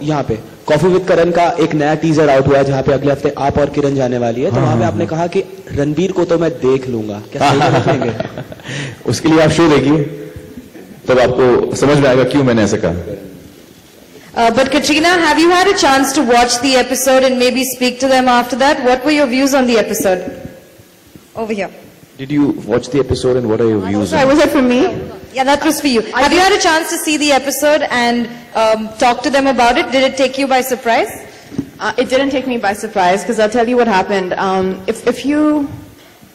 यहाँ पे coffee with करण का एक नया टीजर आउट हुआ है जहाँ पे अगले हफ्ते आप और किरण जाने वाली है, तो वहाँ पे आपने कहा कि रणबीर को तो मैं देख लूंगा, क्या सही में देखेंगे? उसके लिए आप शो देखिए तब आपको समझ में आएगा क्यों मैंने ऐसा कहा. But Katrina, have you had a chance to watch the episode and maybe speak to them after that? What were your views on the episode? Over here. Did you watch the episode and what are your views? Sorry, was that for me? Yeah, that was for you. Have you had a chance to see the episode and talk to them about it? Did it take you by surprise? It didn't take me by surprise because I'll tell you what happened. If you,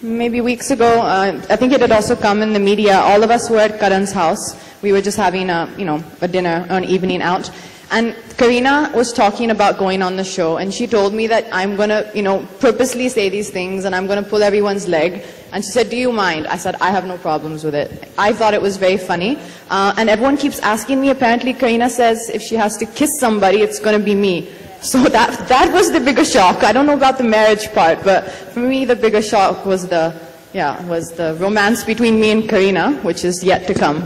maybe weeks ago, I think it had also come in the media, all of us were at Karan's house. We were just having a dinner, an evening out. And Karina was talking about going on the show, and she told me that I'm going to, purposely say these things, and I'm going to pull everyone's leg. And she said, do you mind? I said, I have no problems with it. I thought it was very funny. And everyone keeps asking me, apparently Karina says if she has to kiss somebody, it's going to be me. So that was the bigger shock. I don't know about the marriage part, but for me the bigger shock was the romance between me and Karina, which is yet to come.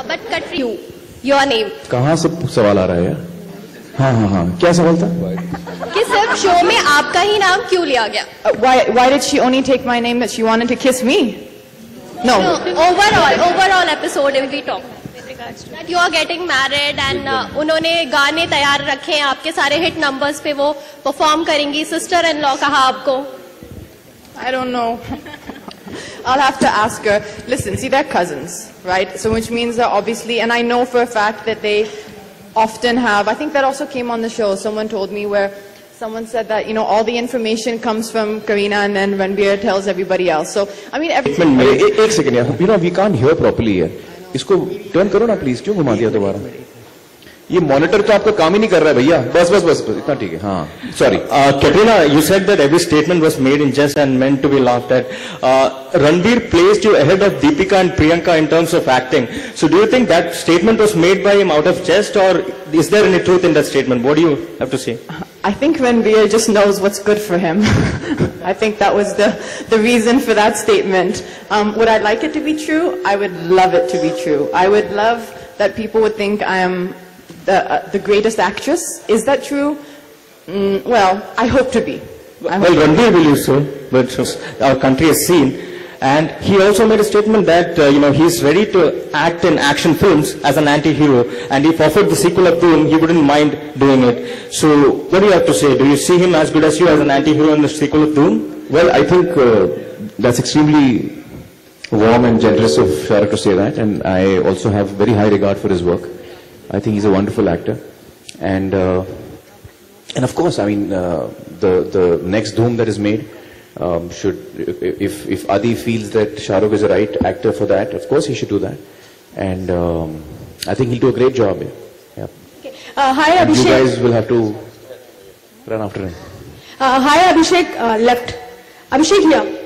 But Katrina, your name. कहाँ से सवाल आ रहा है यार? हाँ, क्या सवाल था? कि सिर्फ शो में आपका ही नाम क्यों लिया गया? Why did she only take my name that she wanted to kiss me? No. Overall episode if we talk with regards to that you are getting married and उन्होंने गाने तैयार रखे हैं आपके सारे hit numbers पे वो perform करेंगी, sister-in-law कहा आपको? I don't know. I'll have to ask her. Listen, see, they're cousins, right? So which means that obviously, and I know for a fact that they often have, I think that also came on the show, someone told me where someone said that, all the information comes from Karina and then Ranbir tells everybody else. So, I mean, everything. एक second यार, we can't hear properly here. इसको turn करो ना please, क्यों घुमा दिया दोबारा? ये मॉनिटर तो आपका काम ही नहीं कर रहा है भैया. बस इतना ठीक है. हाँ, sorry. Katrina, you said that every statement was made in jest and meant to be laughed at. Ranbir placed you ahead of Deepika and Priyanka in terms of acting. So do you think that statement was made by him out of jest, or is there any truth in that statement? What do you have to say? I think Ranbir just knows what's good for him. I think that was the reason for that statement. Would I like it to be true? I would love it to be true. I would love that people would think I am the greatest actress. Is that true? Well, I hope to be. Well, Ranbir believes so, but our country has seen. And he also made a statement that, he's ready to act in action films as an anti-hero. And if offered the sequel of Dhoom, he wouldn't mind doing it. So, what do you have to say? Do you see him as good as you as an anti-hero in the sequel of Dhoom? Well, I think that's extremely warm and generous of Shah Rukh to say that. And I also have very high regard for his work. I think he's a wonderful actor. And of course, I mean, the next Dhoom that is made, if Adi feels that Shah Rukh is the right actor for that, of course he should do that. And I think he'll do a great job. Yeah. Okay. Hi Abhishek. You guys will have to run after him. Hi Abhishek, left. Abhishek here.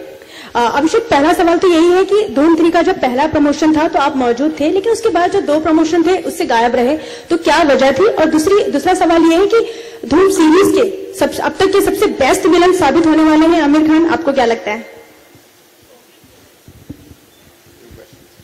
अभिषेक, पहला सवाल तो यही है कि धूम 3 का जब पहला प्रमोशन था तो आप मौजूद थे, लेकिन उसके बाद जो 2 प्रमोशन थे उससे गायब रहे, तो क्या वजह थी? और दूसरा सवाल ये है कि धूम सीरीज के अब तक के सबसे बेस्ट विलन साबित होने वाले हैं आमिर खान, आपको क्या लगता है?